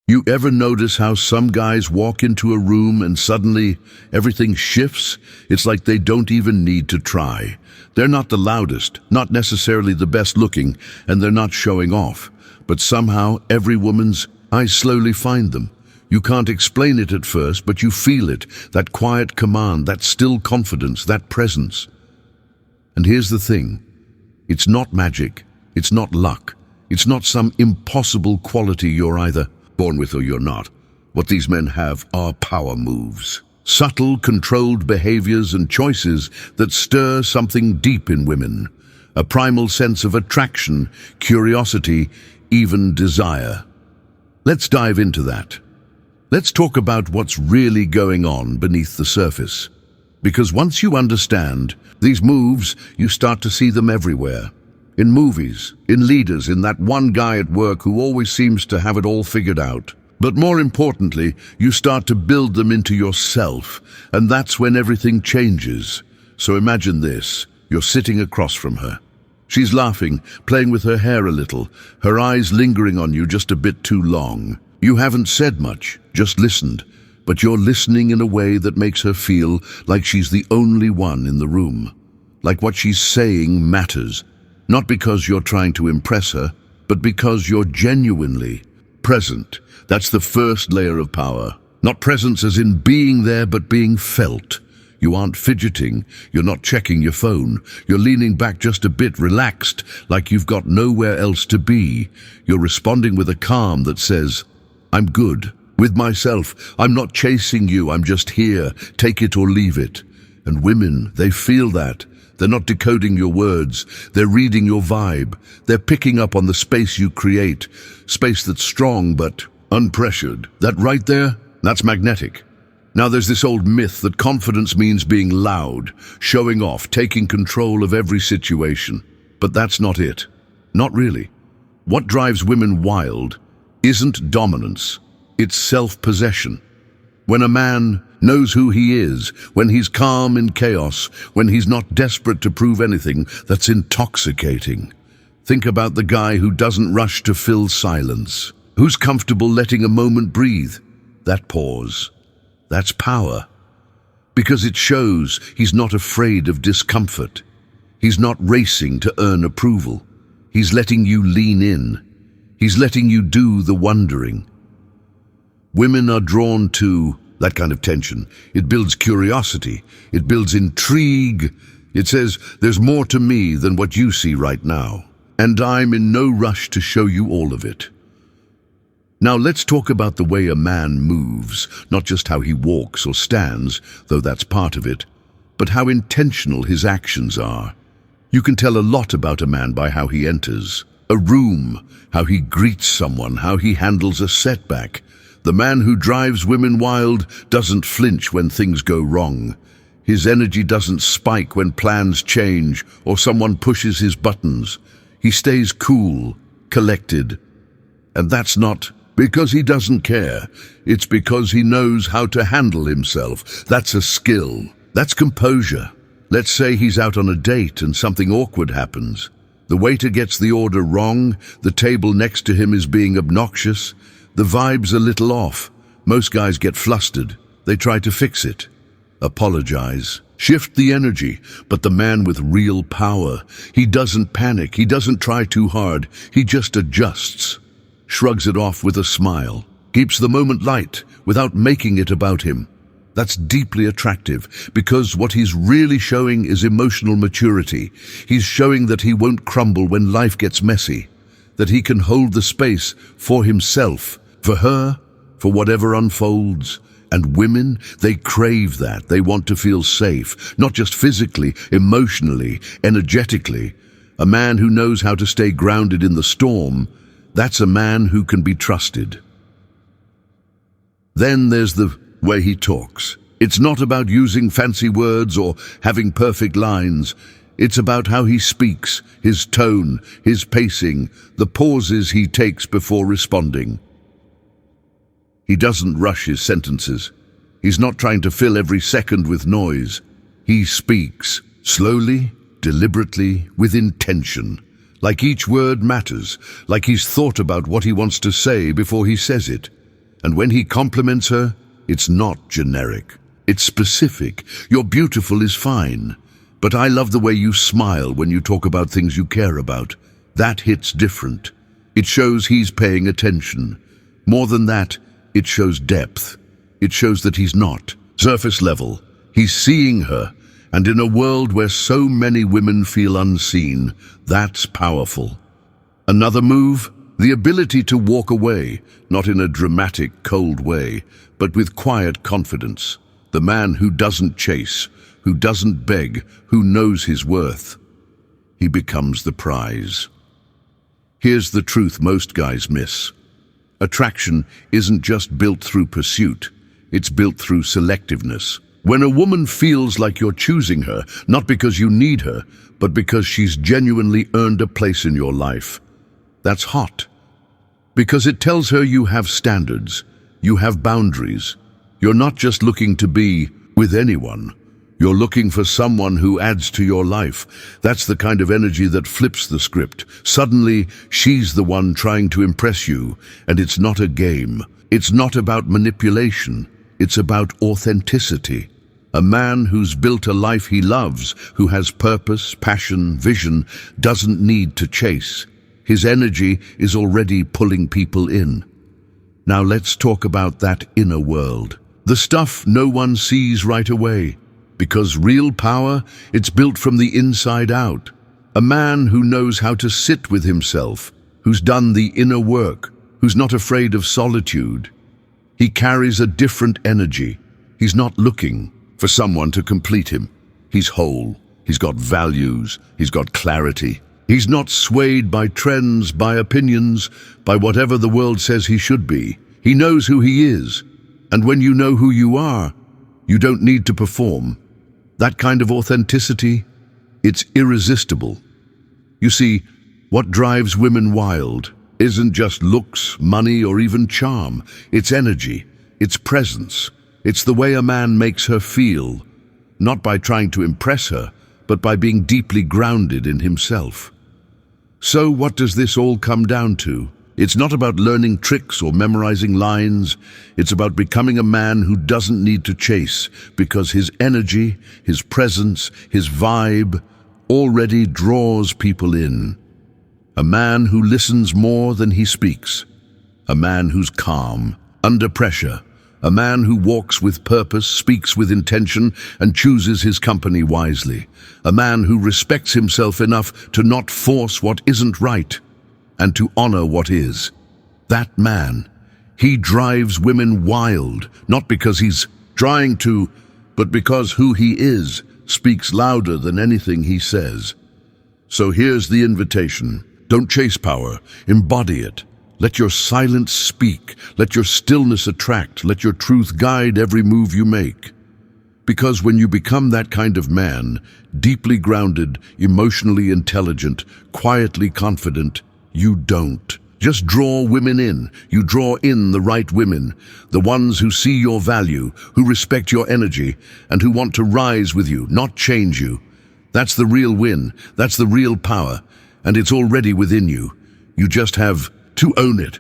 You ever notice how some guys walk into a room and suddenly everything shifts? It's like they don't even need to try. They're not the loudest, not necessarily the best looking, and they're not showing off. But somehow every woman's eyes slowly find them. You can't explain it at first, but you feel it, that quiet command, that still confidence, that presence. And here's the thing. It's not magic. It's not luck. It's not some impossible quality you're either born with or you're not. What these men have are power moves. Subtle, controlled behaviors and choices that stir something deep in women. A primal sense of attraction, curiosity, even desire. Let's dive into that. Let's talk about what's really going on beneath the surface. Because once you understand these moves, you start to see them everywhere. In movies, in leaders, in that one guy at work who always seems to have it all figured out. But more importantly, you start to build them into yourself, and that's when everything changes. So imagine this, you're sitting across from her. She's laughing, playing with her hair a little, her eyes lingering on you just a bit too long. You haven't said much, just listened, but you're listening in a way that makes her feel like she's the only one in the room. Like what she's saying matters. Not because you're trying to impress her, but because you're genuinely present. That's the first layer of power. Not presence as in being there, but being felt. You aren't fidgeting, you're not checking your phone. You're leaning back just a bit, relaxed, like you've got nowhere else to be. You're responding with a calm that says, I'm good, with myself. I'm not chasing you, I'm just here. Take it or leave it. And women, they feel that. They're not decoding your words, they're reading your vibe. They're picking up on the space you create, space that's strong but unpressured. That right there, that's magnetic. Now there's this old myth that confidence means being loud, showing off, taking control of every situation. But that's not it. Not really. What drives women wild isn't dominance, it's self-possession. When a man knows who he is, when he's calm in chaos, when he's not desperate to prove anything, that's intoxicating. Think about the guy who doesn't rush to fill silence, who's comfortable letting a moment breathe. That pause, that's power. Because it shows he's not afraid of discomfort. He's not racing to earn approval. He's letting you lean in. He's letting you do the wondering. Women are drawn to that kind of tension. It builds curiosity. It builds intrigue. It says, there's more to me than what you see right now. And I'm in no rush to show you all of it. Now let's talk about the way a man moves, not just how he walks or stands, though that's part of it, but how intentional his actions are. You can tell a lot about a man by how he enters a room, how he greets someone, how he handles a setback. The man who drives women wild doesn't flinch when things go wrong. His energy doesn't spike when plans change or someone pushes his buttons. He stays cool, collected. And that's not because he doesn't care. It's because he knows how to handle himself. That's a skill. That's composure. Let's say he's out on a date and something awkward happens. The waiter gets the order wrong, the table next to him is being obnoxious, the vibe's a little off. Most guys get flustered. They try to fix it, apologize, shift the energy. But the man with real power, he doesn't panic, he doesn't try too hard, he just adjusts, shrugs it off with a smile, keeps the moment light without making it about him. That's deeply attractive because what he's really showing is emotional maturity. He's showing that he won't crumble when life gets messy, that he can hold the space for himself, for her, for whatever unfolds. And women, they crave that. They want to feel safe, not just physically, emotionally, energetically. A man who knows how to stay grounded in the storm, that's a man who can be trusted. Then there's the way he talks. It's not about using fancy words or having perfect lines. It's about how he speaks, his tone, his pacing, the pauses he takes before responding. He doesn't rush his sentences. He's not trying to fill every second with noise. He speaks slowly, deliberately, with intention. Like each word matters, like he's thought about what he wants to say before he says it. And when he compliments her, it's not generic. It's specific. You're beautiful is fine. But I love the way you smile when you talk about things you care about. That hits different. It shows he's paying attention. More than that, it shows depth. It shows that he's not surface level. He's seeing her. And in a world where so many women feel unseen, that's powerful. Another move, the ability to walk away, not in a dramatic, cold way, but with quiet confidence. The man who doesn't chase, who doesn't beg, who knows his worth. He becomes the prize. Here's the truth most guys miss. Attraction isn't just built through pursuit, it's built through selectiveness. When a woman feels like you're choosing her, not because you need her, but because she's genuinely earned a place in your life, that's hot. Because it tells her you have standards, you have boundaries. You're not just looking to be with anyone. You're looking for someone who adds to your life. That's the kind of energy that flips the script. Suddenly, she's the one trying to impress you, and it's not a game. It's not about manipulation. It's about authenticity. A man who's built a life he loves, who has purpose, passion, vision, doesn't need to chase. His energy is already pulling people in. Now let's talk about that inner world. The stuff no one sees right away. Because real power, it's built from the inside out. A man who knows how to sit with himself, who's done the inner work, who's not afraid of solitude. He carries a different energy. He's not looking for someone to complete him. He's whole. He's got values. He's got clarity. He's not swayed by trends, by opinions, by whatever the world says he should be. He knows who he is. And when you know who you are, you don't need to perform. That kind of authenticity, it's irresistible. You see, what drives women wild isn't just looks, money, or even charm. It's energy. It's presence. It's the way a man makes her feel, not by trying to impress her, but by being deeply grounded in himself. So what does this all come down to? It's not about learning tricks or memorizing lines. It's about becoming a man who doesn't need to chase, because his energy, his presence, his vibe already draws people in. A man who listens more than he speaks. A man who's calm, under pressure. A man who walks with purpose, speaks with intention, and chooses his company wisely. A man who respects himself enough to not force what isn't right, and to honor what is. That man, he drives women wild, not because he's trying to, but because who he is speaks louder than anything he says. So here's the invitation. Don't chase power, embody it. Let your silence speak. Let your stillness attract. Let your truth guide every move you make. Because when you become that kind of man, deeply grounded, emotionally intelligent, quietly confident, you don't just draw women in. You draw in the right women, the ones who see your value, who respect your energy, and who want to rise with you, not change you. That's the real win. That's the real power. And it's already within you. You just have to own it.